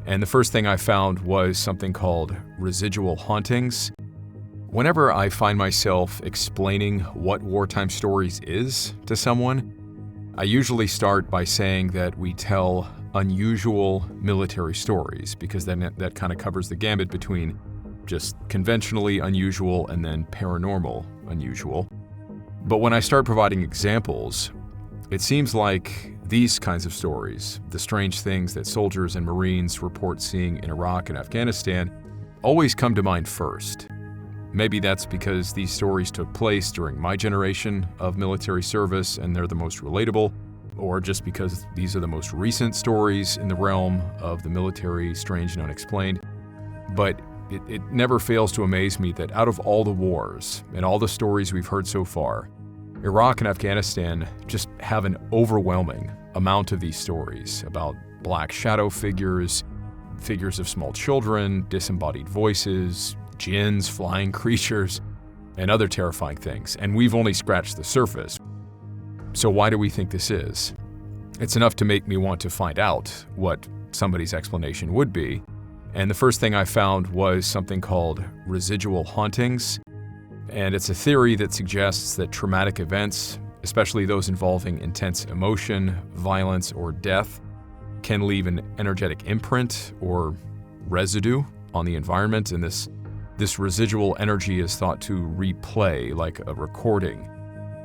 And the first thing I found was something called Residual Hauntings. Whenever I find myself explaining what wartime stories is to someone, I usually start by saying that we tell unusual military stories, because then that kind of covers the gambit between just conventionally unusual and then paranormal unusual. But when I start providing examples, it seems like these kinds of stories, the strange things that soldiers and Marines report seeing in Iraq and Afghanistan, always come to mind first. Maybe that's because these stories took place during my generation of military service and they're the most relatable, or just because these are the most recent stories in the realm of the military strange and unexplained. But it never fails to amaze me that out of all the wars and all the stories we've heard so far, Iraq and Afghanistan just have an overwhelming amount of these stories about black shadow figures, figures of small children, disembodied voices, jinns, flying creatures, and other terrifying things. And we've only scratched the surface. So why do we think this is? It's enough to make me want to find out what somebody's explanation would be. And the first thing I found was something called Residual Hauntings. And it's a theory that suggests that traumatic events, especially those involving intense emotion, violence, or death, can leave an energetic imprint or residue on the environment. And this residual energy is thought to replay like a recording,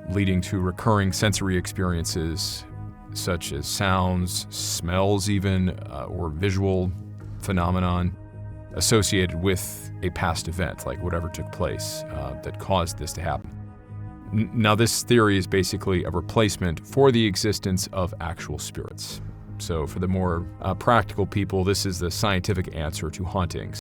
leading to recurring sensory experiences such as sounds, smells even, or visual phenomenon associated with a past event, like whatever took place that caused this to happen. Now, this theory is basically a replacement for the existence of actual spirits. So for the more practical people, this is the scientific answer to hauntings.